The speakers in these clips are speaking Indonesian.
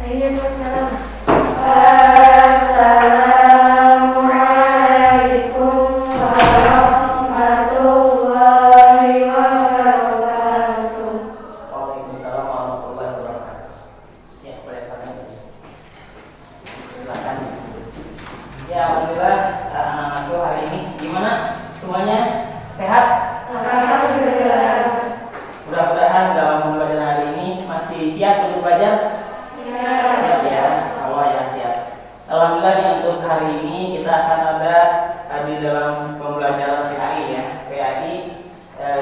Waalaikumsalam. Assalamualaikum warahmatullahi wabarakatuh. Waalaikumsalam warahmatullahi wabarakatuh. Ya, boleh pakai. Silakan. Ya, alhamdulillah anak-anakku hari ini gimana? Semuanya sehat? Alhamdulillah. Mudah-mudahan dalam pembelajaran hari ini masih siap untuk belajar. Siap ya, Allah ya siap. Alhamdulillah ya, untuk hari ini kita akan ada di dalam pembelajaran PAI ya. PAI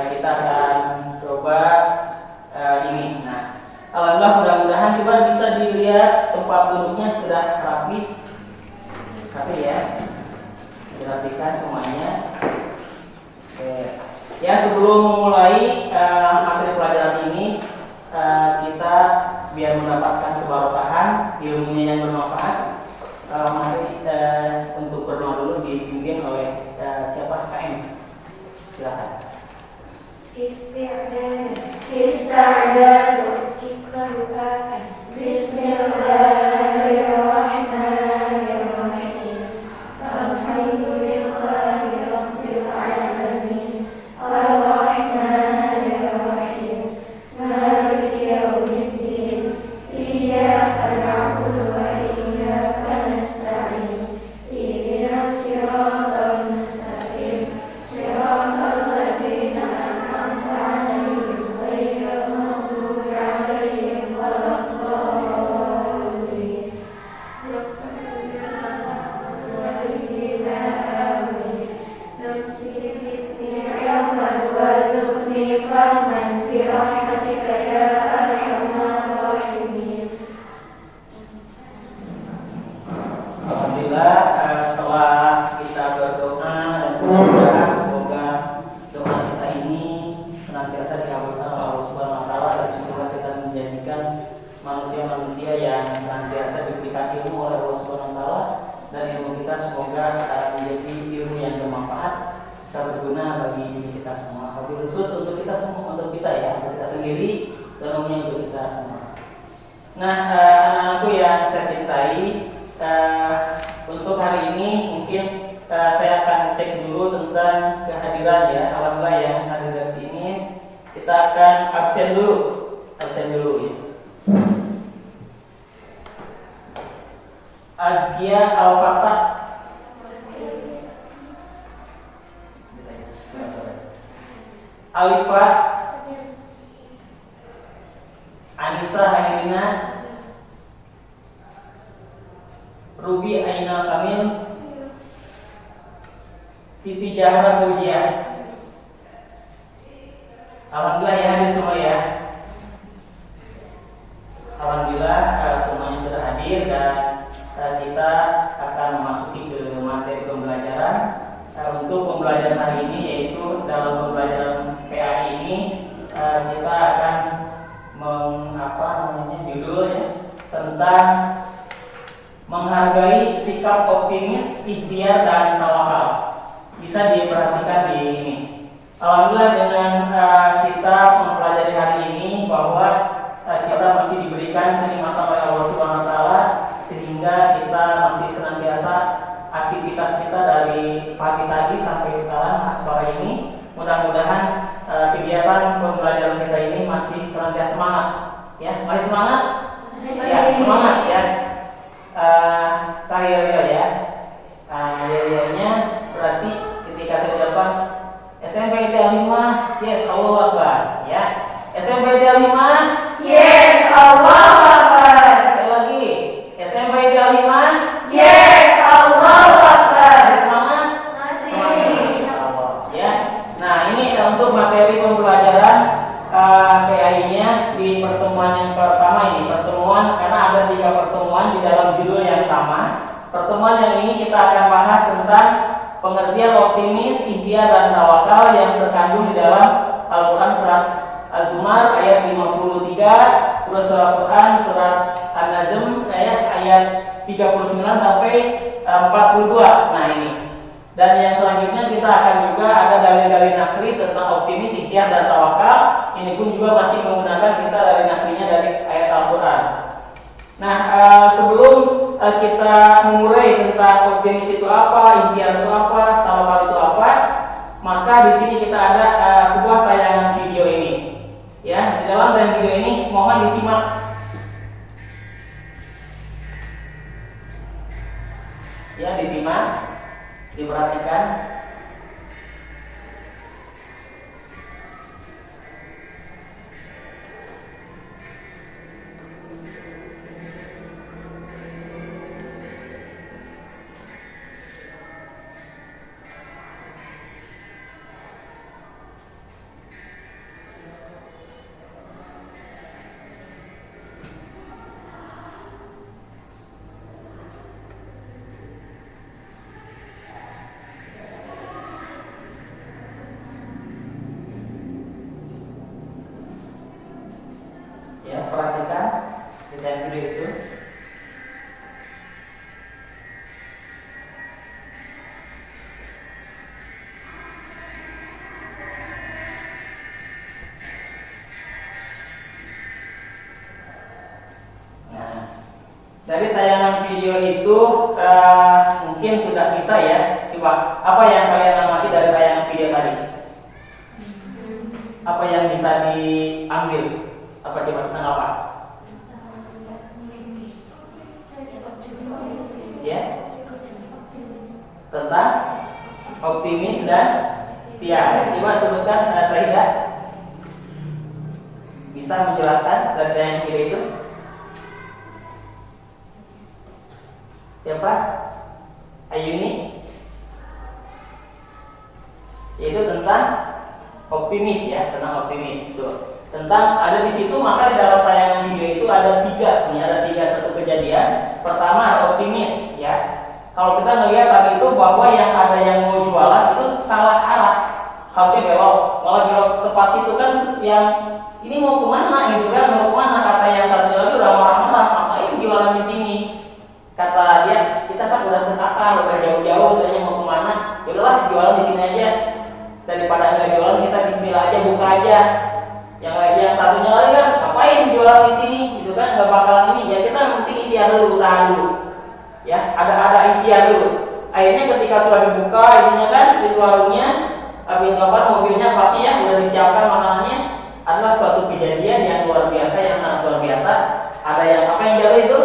kita akan coba ini. Nah, alhamdulillah mudah-mudahan coba bisa dilihat tempat duduknya sudah rapi ya. Dirapikan semuanya. Oke. Ya, sebelum memulai materi pelajaran ini, kita biar mendapatkan keberkahan, ilmunya yang bermanfaat, mari untuk berdoa dulu dipimpin oleh siapa? KM. Silakan. Ista'dadu ikhlakan. Bismillahirrahmanirrahim. Alhamdulillahi rabbil alamin. Ar-Rahmanir-Rahim. Maliki yaumiddin. Iyyaka na'budu wa iyyaka nasta'in. Ihdinas siratal mustaqim. Siratal ladzina an'amta 'alaihim ghairil maghdubi 'alaihim waladdallin. Alhamdulillah, setelah kita berdoa dan berdoa semoga doa kita ini senantiasa dikabulkan oleh Allah Subhanahu wa taala dan semoga kita menjadikan manusia-manusia yang senantiasa diberikan ilmu oleh Allah Subhanahu wa taala dan ilmu kita semoga menjadi ilmu yang bermanfaat, bisa berguna bagi diri kita semua. Wabil khusus untuk kita semua, untuk kita ya, untuk kita sendiri dan umumnya untuk kita semua. Nah, anak-anakku yang saya cintai, untuk hari ini mungkin saya akan cek dulu tentang kehadiran ya. Alhamdulillah yang hadir di sini kita akan absen dulu ya. Azkia Al-Fatah. Alifah. Anissa Hairina. Ruby Ainal Kamil. Siti Jahra Mujiah. Alhamdulillah ya hadir semua ya. Alhamdulillah semuanya sudah hadir dan kita akan memasuki ke materi pembelajaran. Untuk pembelajaran hari ini yaitu dalam pembelajaran PAI ini kita akan judulnya tentang menghargai sikap optimis, ikhtiar dan tawakal. Bisa diperhatikan di ini. Alhamdulillah dengan kita mempelajari hari ini bahwa kita masih diberikan kenikmatan oleh Allah Subhanahu wa taala sehingga kita masih senantiasa aktivitas kita dari pagi tadi sampai sekarang sore ini. Mudah-mudahan kegiatan pembelajaran kita ini masih senantiasa semangat. Ya, mari semangat. Ya, semangat ya. Saya ya. Realnya berarti ketika saya ucapkan SMP Al-5, yes Allahu Akbar ya. SMP Al-5, Yes, Allahu Akbar. sekali lagi. SMP Al-5, Yes, Allahu Akbar. semangat. Masih. Insyaallah ya. Nah, ini untuk materi pembelajaran PAI-nya di pertemuan yang pertama ini. Pertemuan karena ada 3 pertemuan di dalam judul yang sama. Pertemuan yang ini kita akan bahas tentang pengertian optimis, ikhtiar dan tawakal yang terkandung di dalam Al-Qur'an surat Az-Zumar ayat 53, terus surat Quran surat An-Najm ayat 39 sampai 42. Nah, ini. Dan yang selanjutnya kita akan juga ada dalil-dalil nakli tentang optimis, ikhtiar dan tawakal. Ini pun juga masih menggunakan kita dalil naklinya dari ayat Al-Qur'an. Nah, sebelum kita mengurai tentang optimis itu apa, impian itu apa, tawakal itu apa, maka di sini kita ada sebuah tayangan video ini. Ya, di dalam tayangan video ini mohon disimak. Ya, disimak, diperhatikan. Ya, perhatikan di dalam video itu. Nah, dari tayangan video itu mungkin sudah bisa ya. Coba, apa yang kalian amati dari tayangan video tadi? Apa yang bisa diambil? Apa coba tentang apa? Ya, tentang optimis dan setia. Coba sebutkan Saidah. Bisa menjelaskan dari tayangan video itu? Siapa? Ayuni. Yaitu tentang optimis ya, tentang optimis itu. Tentang ada di situ, maka di dalam tayangan video itu ada tiga satu kejadian. Pertama optimis ya. Kalau kita ngelihat tadi itu bahwa yang ada yang mau jualan itu salah arah, harusnya belok. Kalau belok tepat itu kan yang ini mau kemana gitu kan, mau kemana, kata yang satunya lagi udah marah-marah, ngapain jualan di sini? Kata dia, kita kan udah kesasar, udah jauh-jauh, tanya mau kemana? Yaudahlah jualan di sini aja. Daripada nggak jualan, kita Bismillah aja, buka aja. Yang satunya lagi kan, ngapain jualan di sini? Gitu kan, nggak bakalan ini. Ya kita penting ikhtiar dulu, usaha dulu. Ya, ada ikhtiar dulu. Akhirnya ketika sudah dibuka, ininya kan pintu warungnya, pintu mobilnya, papi ya, udah disiapkan makanannya. Adalah suatu kejadian yang luar biasa, yang sangat luar biasa. Ada yang apa yang jatuh itu?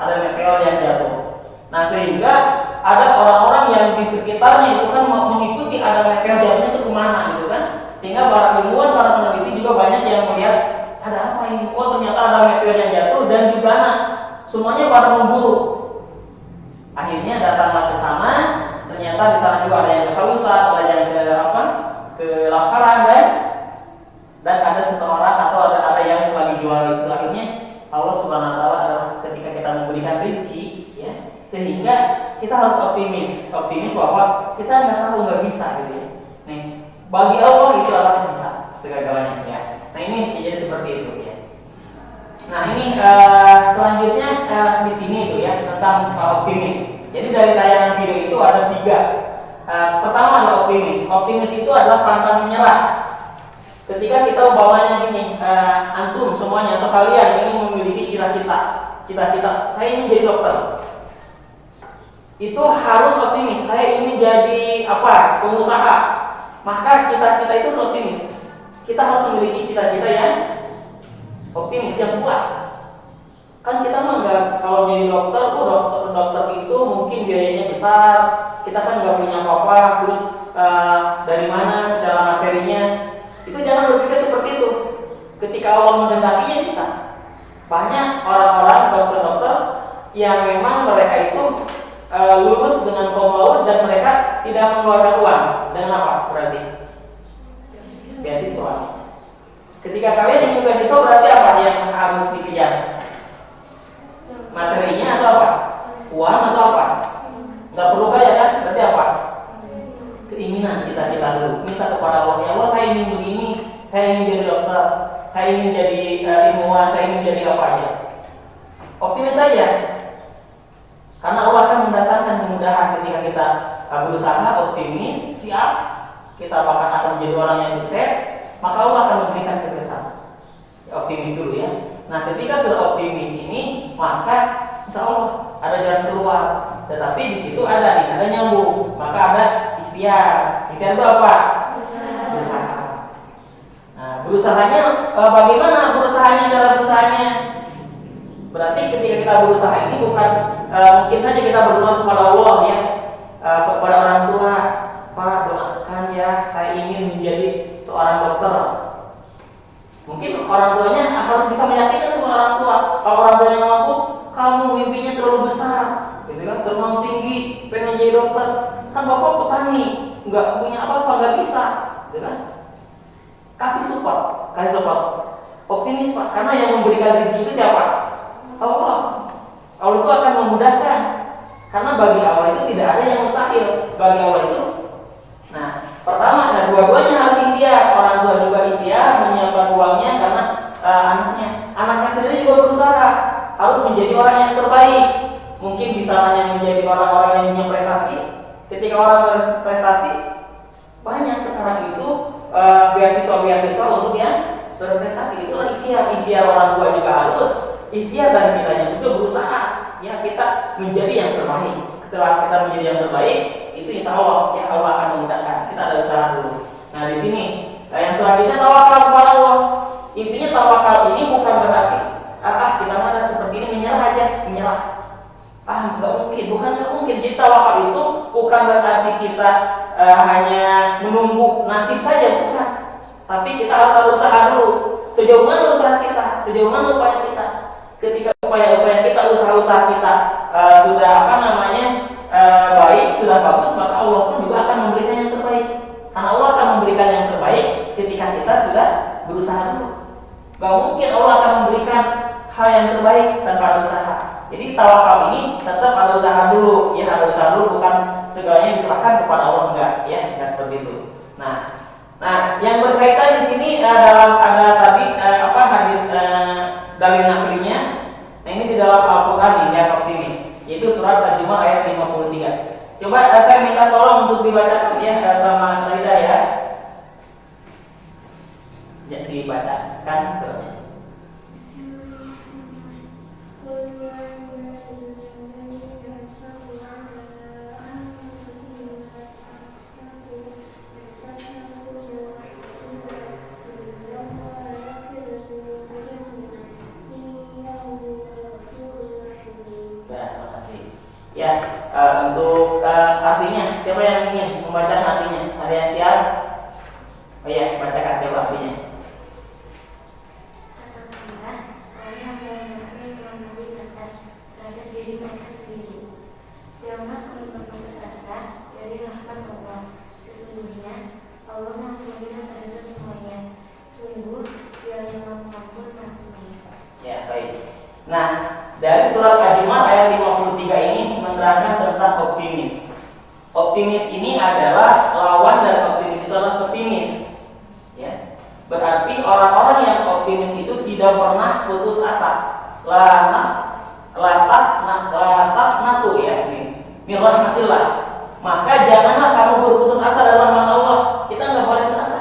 Ada meteor yang jatuh. Nah, sehingga ada orang-orang yang di sekitarnya itu kan mengikuti ada meteor jatuhnya itu kemana gitu kan. Sehingga para ilmuwan, para peneliti juga banyak yang melihat ada apa ini? Oh, ternyata ada meteor yang jatuh dan di mana? Semuanya pada memburu. Akhirnya datanglah ke sana. Ternyata di sana juga ada yang kehausan, ada yang kelaparan dan ada seseorang atau ada yang lagi jual di situ. Akhirnya Allah Subhanahu Wa Taala adalah ketika kita memberikan rezeki, ya, sehingga kita harus optimis bahwa kita nggak bisa gitu ya. Nih, bagi Allah itu adalah bisa segala-galanya ya. Nah ini jadi seperti itu ya. Nah ini selanjutnya di sini itu ya tentang optimis. Jadi dari tayangan video itu ada tiga. Pertama adalah optimis. Optimis itu adalah pantang menyerah. Ketika kita bawanya gini, antum semuanya atau kalian ingin memiliki cita-cita, saya ingin jadi dokter. Itu harus optimis. Saya ingin jadi pengusaha. Maka cita-cita itu optimis. Kita harus memiliki cita-cita yang optimis, yang kuat. Kan kita mah nggak, kalau jadi dokter itu mungkin biayanya besar. Kita kan nggak punya apa-apa. Terus dari mana secara materinya? Itu jangan berpikir seperti itu. Ketika Allah menghendakinya bisa. Banyak orang-orang dokter-dokter yang memang mereka itu lulus dengan cum laude dan mereka tidak mengeluarkan uang. Dengan apa berarti? Beasiswa. Ketika kalian ingin beasiswa berarti apa yang harus dikejar? Materinya atau apa? Uang atau apa? Nggak perlu kaya kan? Berarti apa? Keinginan, cita-cita dulu. Minta kepada Allah, ya Allah saya ingin begini, saya ingin jadi dokter, saya ingin jadi ilmuwan, saya ingin jadi apa aja. Optimis saja. Karena Allah akan mendatangkan kemudahan ketika kita berusaha, optimis, siap, kita bahkan akan menjadi orang yang sukses, maka Allah akan memberikan kebersamaan. Optimis dulu ya. Nah, ketika sudah optimis ini, maka insya Allah ada jalan keluar. Tetapi di situ ada nyambung, maka ada ikhtiar. Ikhtiar itu apa? Berusaha. Nah, berusahanya bagaimana berusahanya, cara berusahanya? Berarti ketika kita berusaha ini bukan mungkin saja kita berdoa kepada Allah ya, kepada orang tua, Pak doakan ya saya ingin menjadi seorang dokter. Mungkin orang tuanya harus bisa meyakinkan kepada orang tua. Kalau orang tuanya nggak mampu, kamu mimpinya terlalu besar, gitu kan, terlalu tinggi, pengen jadi dokter. Kan bapak petani, nggak punya apa-apa, nggak bisa, gitu kan? Kasih support, optimis Pak, karena yang memberikan rezeki itu siapa? Allah. Allah itu akan memudahkan, karena bagi Allah itu tidak ada yang mustahil. Bagi Allah itu, nah pertama, dua-duanya harus ikhtiar. Orang tua juga ikhtiar menyiapkan uangnya karena anaknya sendiri juga berusaha harus menjadi orang yang terbaik. Mungkin bisa hanya menjadi orang-orang yang punya prestasi. Ketika orang berprestasi, banyak sekarang itu beasiswa untuk yang berprestasi. Itulah ikhtiar orang tua juga harus ikhtiar, dan kitanya juga berusaha ya kita menjadi yang terbaik. Setelah kita menjadi yang terbaik, itu insya Allah ya Allah akan memudahkan. Kita ada usaha dulu. Nah di sini yang selanjutnya tawakal kepada Allah. Intinya tawakal ini bukan berarti kita mana seperti ini menyerah. Bukan mungkin. Jadi tawakal itu bukan berarti kita hanya menunggu nasib saja, bukan. Tapi kita harus berusaha dulu. Sejauh mana usaha kita? Sejauh mana upaya kita? Ketika upaya kita, usaha kita sudah baik, sudah bagus, maka Allah pun juga akan memberikan yang terbaik. Karena Allah akan memberikan yang terbaik ketika kita sudah berusaha dulu. Gak mungkin Allah akan memberikan hal yang terbaik tanpa ada usaha. Jadi tawakal ini tetap ada usaha dulu, ya ada usaha dulu, bukan segalanya diserahkan kepada Allah, enggak seperti itu. Nah, yang berkaitan di sini dalam ada tadi hadis dalil naklinya. Nah ini di dalam Al-Quran yang optimis, yaitu surat Al-Jumu'ah ayat 53. Coba saya minta tolong untuk dibacakan ya sama Saida ya. Ya dibacakan suratnya. Ya, untuk artinya, siapa yang ingin membaca artinya? Ada yang siap? Oh ya, bacakan coba artinya. Katakanlah, orang yang mengenai melalui batas terhadap diri mereka sendiri. Janganlah kamu berputus asa dari rahmat Allah. Sesungguhnya Allah Maha Pengampun dosa-dosa semuanya. Sungguh Dia yang Maha Pengampun Maha Penyayang. Ya, baik. Nah, dari surat Al-Jumu'ah ayat 53 ini menerangkan tentang optimis. Optimis ini adalah lawan dari optimis itu adalah pesimis. Ya. Berarti orang-orang yang optimis itu tidak pernah putus asa. Latak natu ya, min rahmatillah. Maka janganlah kamu berputus asa dari rahmat Allah. Kita nggak boleh putus asa.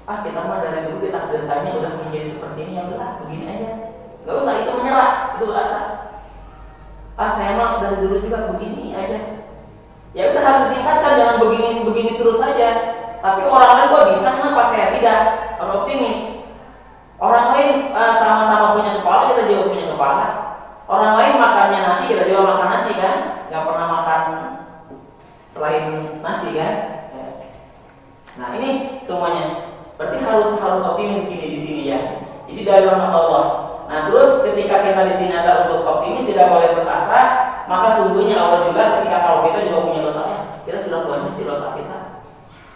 Kita mah dari dulu ditakdirkannya udah menjadi seperti ini, ya udah begini aja. Gak usah itu menyerah, itu berasa. Saya mah dari dulu juga begini aja. Ya udah harus ditingkatkan, jangan begini terus saja. Tapi orang lain kok bisa, kenapa saya tidak? Kalau optimis, orang lain sama-sama punya kepala, kita juga punya kepala. Orang lain makannya nasi, kita juga makan nasi kan? Gak pernah makan selain nasi kan? Ya. Nah ini semuanya. Berarti harus optimis di sini ya. Jadi dari rahmat Allah. Nah terus ketika kita di sini ada untuk optimis, tidak boleh berasa, maka sungguhnya Allah juga ketika kalau kita juga punya dosa, kita sudah banyak sih dosa kita.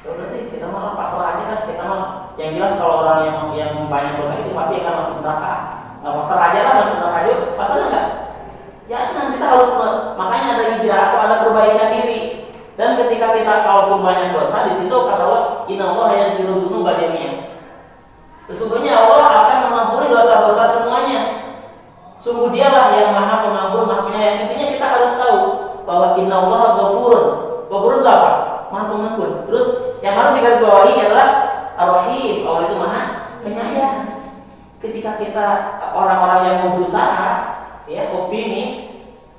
Berarti kita malah pasrah aja kan, kita mah yang jelas kalau orang yang banyak dosa itu pasti akan masuk neraka. Nggak pasrah aja lah, masuk neraka aja, pasrah nggak? Ya kan kita harus, makanya ada hijrah atau ada perbaikan diri. Dan ketika kita kalaupun banyak dosa, di situ kata Allah, Innallaha yaghfiru dzunuba jami'an. Sesungguhnya Allah akan mengampuni dosa-dosa semuanya. Sungguh Dialah yang Maha Pengampun, Maha Penyayang. Intinya kita harus tahu bahwa Innallaha ghafurun. Ghafurun itu apa? Maha Pengampun. Terus yang harus digarisbawahi adalah Ar-Rahim. Allah itu Maha Penyayang. Ketika kita orang-orang yang mau berusaha, ya, optimis,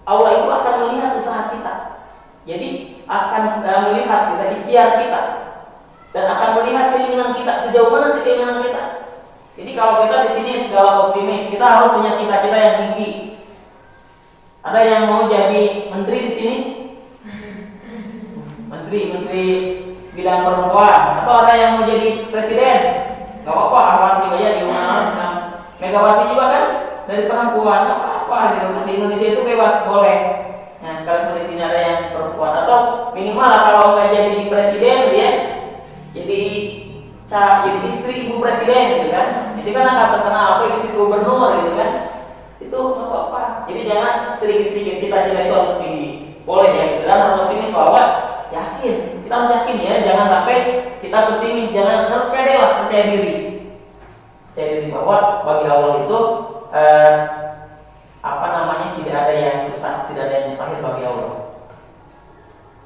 Allah itu akan melihat usaha kita. Jadi akan melihat kita, ikhtiar kita, dan akan melihat keinginan kita, sejauh mana sih keinginan kita. Jadi kalau kita di sini dalam optimis, kita harus punya cita-cita yang tinggi. Ada yang mau jadi menteri di sini? Menteri bidang perempuan, atau ada yang mau jadi presiden? Gak apa-apa, Ahmad juga ya di mana? Megawati juga kan dari perempuan, apa gitu. Di Indonesia itu bebas, boleh. Nah sekarang di sini ada yang perempuan, atau minimal kalau nggak jadi presiden ya, jadi istri ibu presiden gitu kan. Jadi kan akan terkenal apa istri gubernur gitu kan. Itu nggak apa-apa. Jadi jangan sedikit-sedikit cita-cita itu harus tinggi. Boleh ya, gitu. Dan harus optimis bahwa yakin, kita harus yakin ya, jangan sampai kita pesimis, jangan, harus pede lah, percaya diri bahwa bagi Allah itu tidak ada yang susah, tidak ada yang mustahil bagi Allah.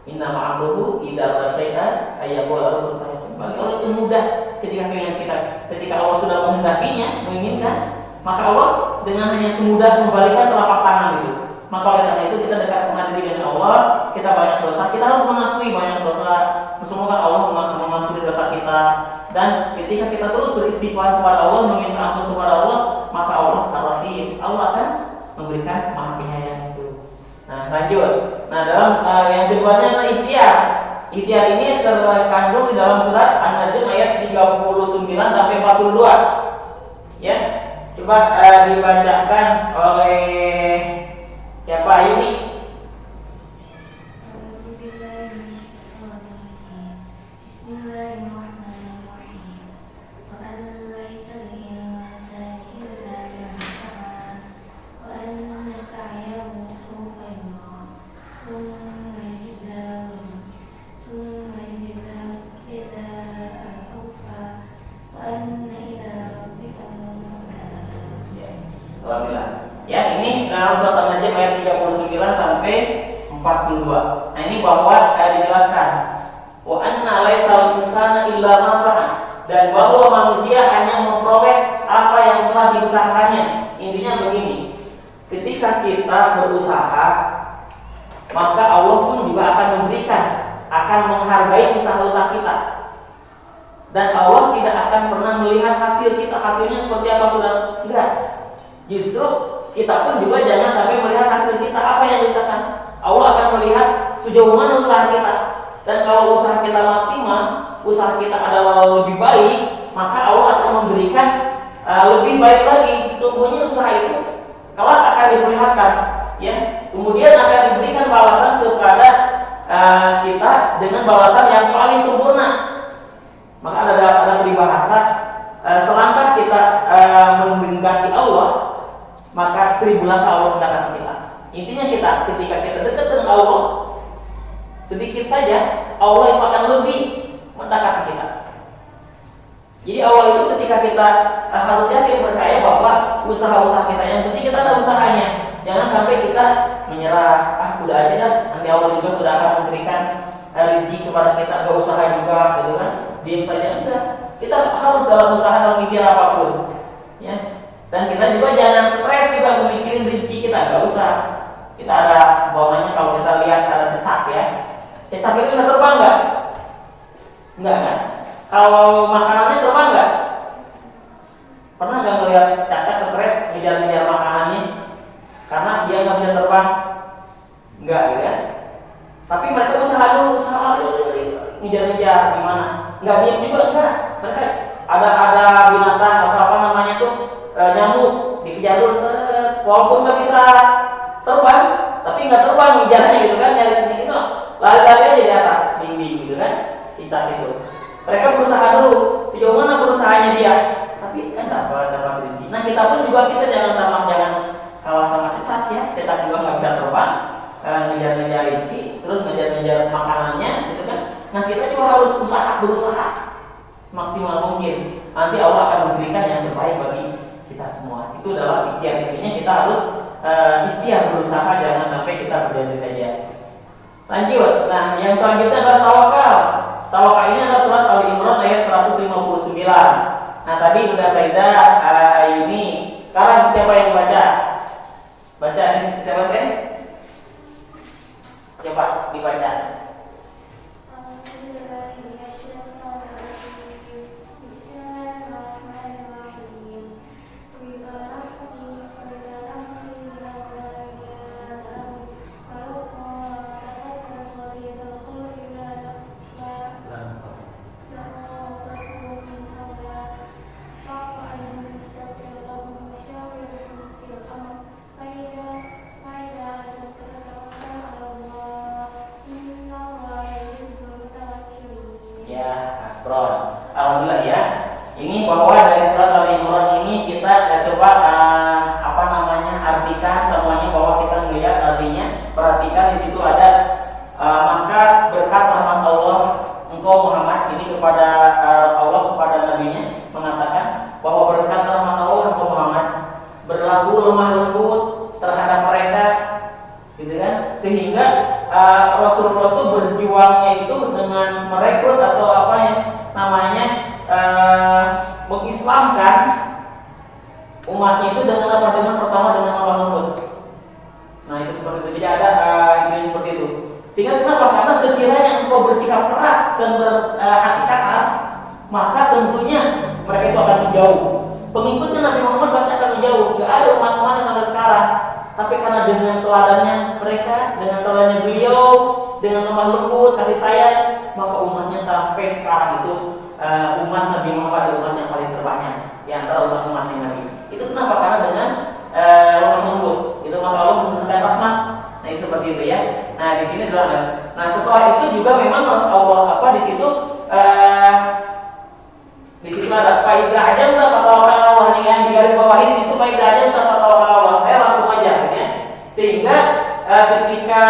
Inna ma'amruhu idza rasyai'an ayyaqula lahu kun. Bagi Allah itu mudah ketika Allah sudah menghendakinya, menginginkan, maka Allah dengan hanya semudah membalikan telapak tangan itu. Maka oleh karena itu kita dekat menghadiri dengan Allah, kita banyak dosa, kita harus mengakui banyak dosa. Semoga Allah mengampuni dosa kita. Dan ketika kita terus beristighfar kepada Allah, meminta ampun kepada Allah, maka Allah Ar-Rahim, Allah akan memberikan Maha Penyayang itu. Nah lanjut. Nah dalam yang keduanya adalah ikhtiar. Ikhtiar ini terkandung di dalam surat An-Najm ayat 39 sampai 42. Ya, coba dibacakan oleh siapa Yuni? Ya, ini dalam surat An-Najm ayat 39 sampai 42. Nah, ini bahwa dijelaskan wa anna laisal insana illa ma sa'a, dan bahwa manusia hanya memperoleh apa yang telah diusahakannya. Intinya begini, ketika kita berusaha, maka Allah pun juga akan memberikan, akan menghargai usaha-usaha kita. Dan Allah tidak akan pernah melihat hasil kita, hasilnya seperti apa sudah tidak. Justru kita pun juga jangan sampai melihat hasil kita apa yang diusahakan. Allah akan melihat sejauh mana usaha kita. Dan kalau usaha kita maksimal, usaha kita adalah lebih baik, maka Allah akan memberikan lebih baik lagi. Sungguhnya usaha itu kelak akan diperlihatkan, ya. Kemudian akan diberikan balasan kepada kita dengan balasan yang paling sempurna. Maka ada peribahasa, selangkah kita mendekati Allah, maka 1000 langkah Allah mendekati kita. Intinya ketika kita dekat dengan Allah, sedikit saja Allah itu akan lebih mendekati kita. Jadi Allah itu ketika kita harus yakin percaya bahwa usaha-usaha kita, yang penting kita ada usahanya. Jangan sampai kita menyerah, udah aja dah, nanti Allah juga sudah akan memberikan rezeki kepada kita, gak usaha juga, gitu kan? Diam saja, enggak. Kita harus dalam usaha, dalam mikir apapun, ya. Dan kita juga jangan stres juga memikirin rezeki kita, gak usah. Kita ada bawahnya, kalau kita lihat ada cecak ya. Cecak itu bisa terbang nggak? Enggak kan? Kalau makanannya terbang nggak? Pernah nggak melihat cacak stres ngejar-ngejar makanannya? Karena dia nggak bisa terbang? Enggak gitu ya. Tapi mereka usaha ngejar-ngejar gimana? Nggak diam juga enggak. Mereka ada binatang atau apa namanya tuh nyamuk dikejar dulu, walaupun nggak bisa terbang, tapi nggak terbang ngejarnya gitu kan, nyari itu lari-lari aja di atas dinding gitu kan, cicak itu. Mereka berusaha dulu, sejauh mana berusahanya dia, tapi kan dapat rezeki. Nah kita pun juga jangan kalah sama cicak ya, cicak juga nggak bisa terbang, ngejar-ngejar rezeki, terus ngejar-ngejar makanannya gitu kan. Nah kita juga harus berusaha maksimal mungkin. Nanti Allah akan memberikan yang terbaik bagi kita semua. Itu adalah ikhtiar. Intinya kita harus ikhtiar, berusaha, jangan sampai kita berdiam saja. Lanjut. Nah, yang selanjutnya adalah tawakal. Tawakal ini adalah surat Al-Imran ayat 159. Nah, tadi udah Sayyidah ini. Sekarang siapa yang baca? Baca ini, saya baca. Coba dibaca. Alhamdulillah ya. Ini bahwa dari surat Al-Imran ini kita coba artikan semuanya, bahwa kita melihat artinya. Perhatikan di situ ada maka berkat rahmat Allah engkau Muhammad, ini kepada Allah kepada nabinya mengatakan bahwa berkat rahmat Allah engkau Muhammad berlaku lemah lembut terhadap mereka, gitu kan? Sehingga Rasulullah itu berjuangnya itu dengan merekrut atau mengislamkan umatnya itu dengan apa? Dengan pertama dengan lemah lembut. Nah itu seperti itu. Jadi ada ini seperti itu. Sehingga kenapa? Karena sekiranya engkau bersikap keras dan berhati kasar, maka tentunya mereka itu akan menjauh. Pengikutnya Nabi Muhammad pasti akan menjauh. Gak ada umat-umatnya sampai sekarang. Tapi karena dengan teladannya mereka, dengan teladannya beliau, dengan lemah lembut, kasih sayang, maka umatnya sampai sekarang itu umat Nabi Muhammad adalah umat yang paling terbanyak di antara umat-umat Nabi. Itu kenapa? Karena dengan lemah lembut. Itu maka Allah memberikan rahmat. Nah ini seperti itu ya. Nah di sini adalah. Nah setelah itu juga memang Allah di situ ada faedah aja enggak fatawakal Allah nih yang di garis bawah ini, situ faedah aja enggak fatawakal Allah. Saya langsung aja ya. Sehingga ketika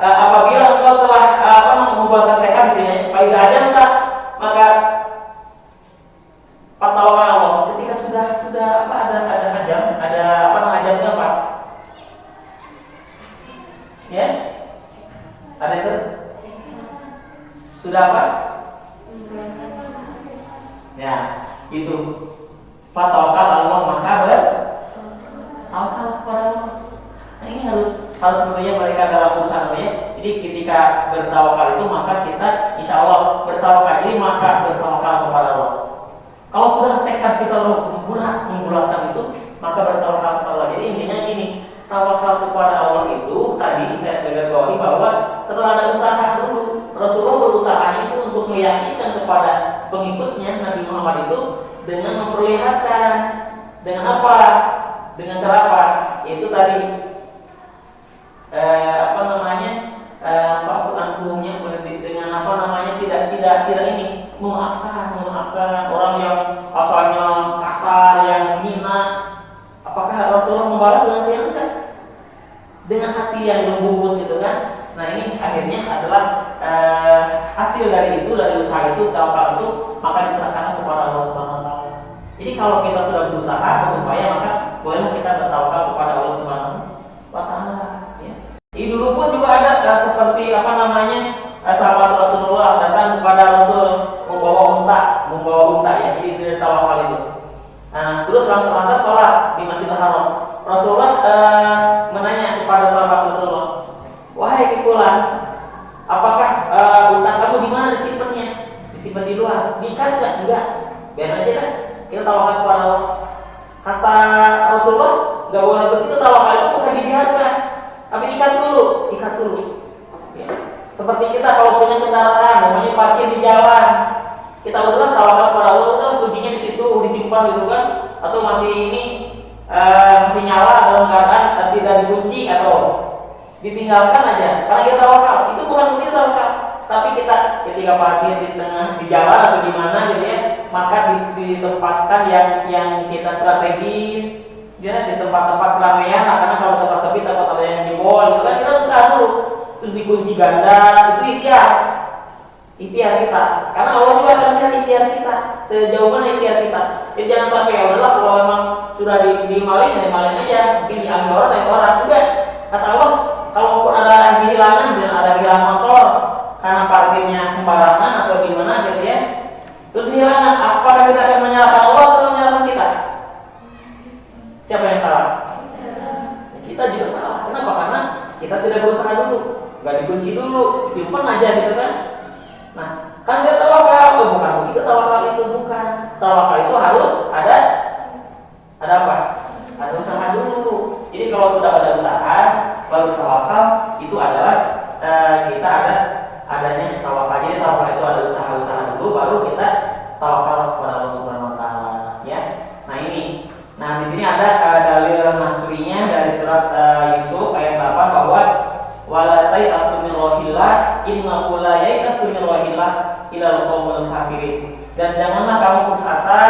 apabila engkau telah membuatkan tekad misalnya faedah aja enggak, maka fatawakal Allah. Ketika sudah ada ajam, ada ajamnya apa? Ya? Ada itu? Sudah apa? Ya, itu fatawakal Allah, maka bertawakal kepada Allah. Nah ini harus sebetulnya mereka dalam urusan ya. Jadi ketika bertawakal itu maka kita insya Allah bertawakal. Jadi maka bertawakal kepada Allah. Kalau sudah tekad kita membulatkan itu, maka bertawakal kepada Allah. Jadi intinya ini, tawakal kepada Allah itu tadi saya garis-bawahi bahwa setelah ada usaha dulu, Rasulullah berusaha itu untuk meyakinkan kepada pengikutnya Nabi Muhammad itu dengan memperlihatkan dengan apa? Dengan cara apa? Itu tadi dengan tidak ini memaafkan orang yang asalnya kasar, yang menghina. Apakah Rasulullah membalas dengan yang kan? Dengan hati yang lembut gitu kan? Nah ini akhirnya adalah hasil dari usaha itu, tawakal itu, maka diserahkan kepada Allah Subhanahu Wa Taala. Jadi kalau kita sudah berusaha berupaya, maka bolehlah kita bertawakal kepada Allah Subhanahu Wa Taala. Ya. Ini dulu pun juga ada seperti sahabat Rasulullah datang kepada Rasul membawa unta ya, jadi dari tawakal itu. Nah, terus lantas sholat di Masjidil Haram. Rasulullah menanya kepada sahabat Rasulullah, wahai Kikulan, apakah unta kamu di mana disimpannya? Disimpan di luar, diikat enggak? Biar aja kan, kita tawakal kepada Allah. Kata Rasulullah, enggak boleh begitu, tawakal itu bukan dibiarkan, tapi ikat dulu. Ya. Seperti kita kalau punya kendaraan, namanya parkir di jalan, kita udah tawakal kepada Allah, udah kuncinya di situ disimpan gitu kan, atau masih nyala dalam keadaan tidak dikunci atau ditinggalkan aja, karena kita tawakal. Itu bukan begitu tawakal, tapi kita ketika parkir di jalan atau di mana gitu ya, maka ditempatkan yang kita strategis, ya, di tempat-tempat keramaian. Karena kalau tempat sepi, tempat ada yang jebol gitu kan, kita usaha dulu, terus dikunci ganda, itu ikhtiar kita, karena Allah juga akan melihat ikhtiar kita, sejauh mana ikhtiar kita. Jadi jangan sampai ya udahlah, kalau memang sudah dimalin aja, mungkin diambil orang juga. Kata Allah, kalau ada kehilangan dan ada kehilangan motor karena parkirnya sembarangan atau gimana gitu ya, terus kehilangan, apakah kita akan menyalahkan Allah atau menyalahkan kita? Siapa yang salah? Kita benci dulu, simpan aja gitu kan. Nah, kan dia tawakal, oh bukan begitu tawakal itu, bukan. Tawakal itu harus ada apa? Ada usaha dulu. Jadi kalau sudah ada usaha baru tawakal, itu adalah kita adanya tawakal. Jadi tawakal itu ada usaha-usaha dulu, baru kita tawakal kepada Allah Subhanahu Wa Taala. Ya. Nah ini, di sini ada dalil nahwinya dari surat Yusuf ayat 8 bahwa walatai asminrohillah innahu la yai'asminrohillah ilal qaumul kafirin. Dan janganlah kamu putus asa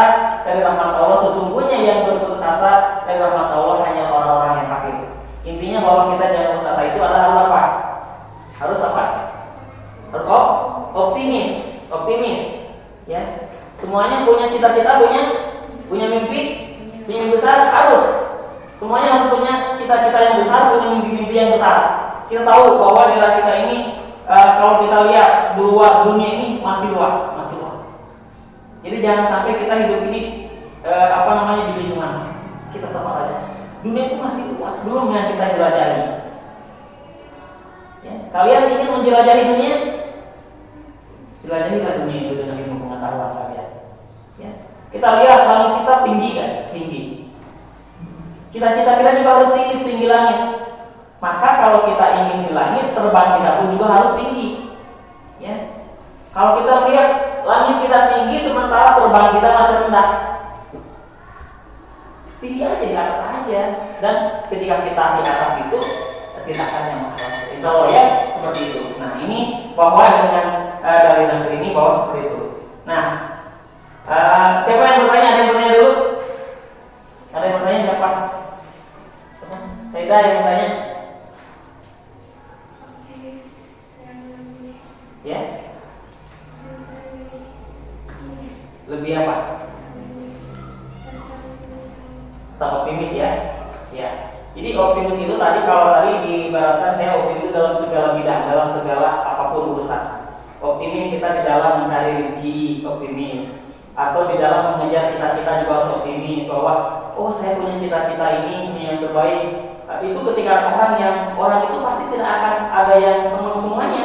dari rahmat Allah, sesungguhnya yang berputus asa dari rahmat Allah hanya orang-orang yang kafir. Intinya bahwa kita jangan putus asa itu adalah apa? Harus apa? Harus optimis. Ya. Semuanya punya cita-cita, punya mimpi besar, harus. Semuanya harus punya cita-cita yang besar, punya mimpi-mimpi yang besar. Kita tahu bahwa di kita ini kalau kita lihat luar dunia ini masih luas. Jadi jangan sampai kita hidup ini di lingkungan kita tempat aja. Dunia itu masih luas, belum yang kita jelajahi. Ya, kalian ingin menjelajahi dunia? Jelajahilah dunia itu dengan ilmu pengetahuan kalian. Ya. Kita lihat langit kita tinggi kan? Tinggi. Cita-cita kita juga harus tinggi, setinggi langit. Maka kalau kita ingin di langit, terbang kita pun juga harus tinggi. Ya. Kalau kita melihat langit kita tinggi, sementara terbang kita masih rendah, tinggi aja di atas aja. Dan ketika kita di atas itu, tidak akan yang mahal. Insya Allah ya, seperti itu. Nah ini bahwa dengan dari negeri ini bahwa seperti itu. Nah, siapa yang bertanya? Ada yang bertanya dulu? Ada yang bertanya siapa? Sayyidah yang bertanya? Ya? Lebih apa? Tetap optimis ya? Ya. Jadi optimis itu tadi kalau tadi diibaratkan saya optimis dalam segala bidang, dalam segala apapun urusan. Optimis kita di dalam mencari rezeki, optimis. Atau di dalam mengejar cita-cita juga harus optimis bahwa oh saya punya cita-cita ini yang terbaik. Itu ketika orang itu pasti tidak akan ada yang senang semuanya.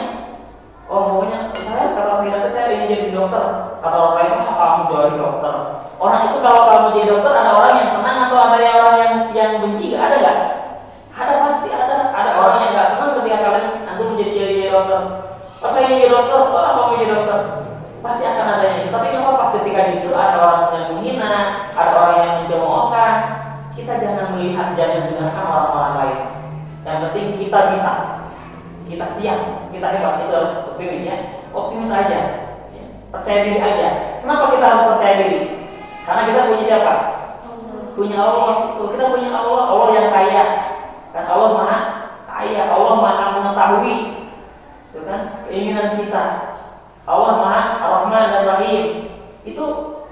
Oh maunya saya ingin jadi dokter. Kata orang lain, kamu jadi dokter. Orang itu kalau kamu jadi dokter, ada orang yang senang atau ada orang yang benci? Ada nggak? Ada, pasti ada. Ada orang yang nggak senang ketika kalian nanti menjadi dokter. Oh saya ingin jadi dokter, kamu jadi dokter. Pasti akan ada yang itu. Tapi nggak apa-apa ketika justru ada orang yang menghina, ada orang yang mencemoohkan. Kita jangan melihat, jangan dengarkan orang-orang lain. Yang penting kita bisa, kita siap, kita hebat. Itu harus optimis ya. Optimis aja. Percaya diri aja. Kenapa kita harus percaya diri? Karena kita punya siapa? Punya Allah. Kita punya Allah, Allah yang kaya. Dan Allah Maha Kaya, Allah Maha mengetahui. Itu kan keinginan kita. Allah Maha Ar-Rahman dan Rahim. Itu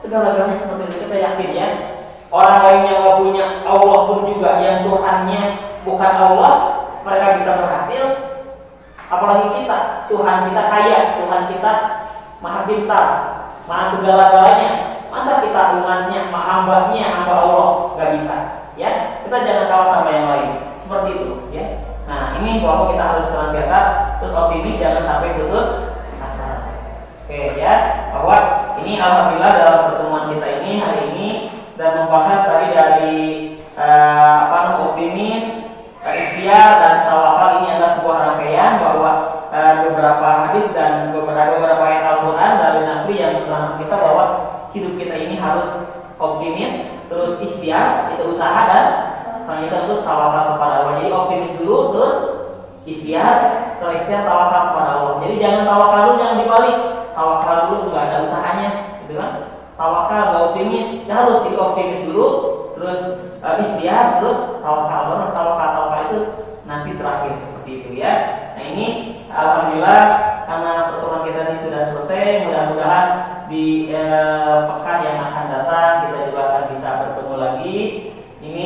segala-galanya seperti itu, kita yakin ya. Orang lain yang nggak punya Allah pun juga, yang Tuhannya bukan Allah, mereka bisa berhasil. Apalagi kita, Tuhan kita kaya, Tuhan kita Maha pintar, Maha segala-galanya. Masa kita umatnya, hamba Allah, nggak bisa? Ya, kita jangan kalah sama yang lain. Seperti itu, ya. Nah, ini bahwa kita harus senantiasa terus optimis, jangan sampai putus asa. Oke, ya. Bahwa ini alhamdulillah dalam pertemuan kita ini hari ini dan membahas tadi dari optimis, ikhtiar dan tawakal. Ini adalah sebuah rangkaian bahwa beberapa hadis dan beberapa ayat Al-Quran dari Nabi yang menerangkan kita bahwa hidup kita ini harus optimis, terus ikhtiar, itu usaha, dan selanjutnya untuk tawakal kepada Allah. Jadi optimis dulu, terus ikhtiar, setelah ikhtiar tawakal kepada Allah. Jadi jangan tawakal dulu, jangan dibalik. Tawakal dulu nggak ada usahanya, gitu kan? Tawakal nggak optimis, ya harus jadi optimis dulu, terus ikhtiar, terus tawakal. Baru tawakal itu nanti terakhir seperti itu ya. Nah ini alhamdulillah karena pertemuan kita ini sudah selesai. Mudah-mudahan di pekan yang akan datang kita juga akan bisa bertemu lagi. Ini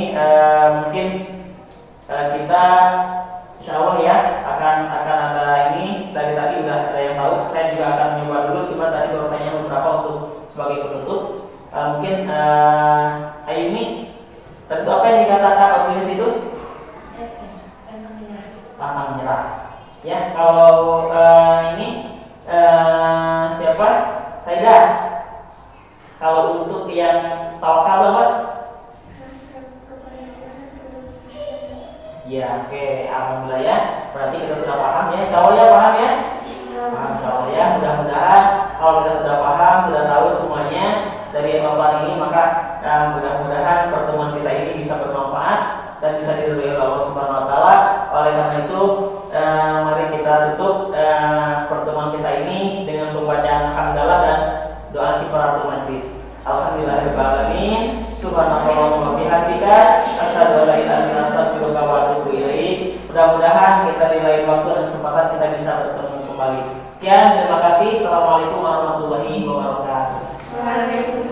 mungkin kita insya Allah ya akan ada ini. Dari tadi udah ada yang tahu. Saya juga akan mencoba dulu. Cuma tadi baru tanya beberapa untuk sebagai penutup. Mungkin Ayuni, tentu apa yang dikatakan optimis itu? Pantang menyerah. Ya, kalau tawakal apa? Ya, oke, alhamdulillah ya. Berarti kita sudah paham ya. Insya Allah ya, paham ya? Paham, insya Allah ya. Mudah-mudahan kalau kita sudah paham, sudah tahu semuanya dari paparan ini, maka mudah-mudahan pertemuan kita ini bisa bermanfaat dan bisa diridhoi oleh Allah Subhanahu wa taala. Oleh karena itu, mari kita tutup pertemuan kita ini dengan pembacaan hamdalah dan doa kifaratul majlis. Alhamdulillahirabbil alamin. Subhanallahumma wa bihamdika asyhadu an la ilaha illa anta astaghfiruka wa atubu ilaik. Mudah-mudahan kita di lain waktu dan kesempatan kita bisa bertemu kembali. Sekian, terima kasih. Assalamualaikum warahmatullahi wabarakatuh. Waalaikumsalam.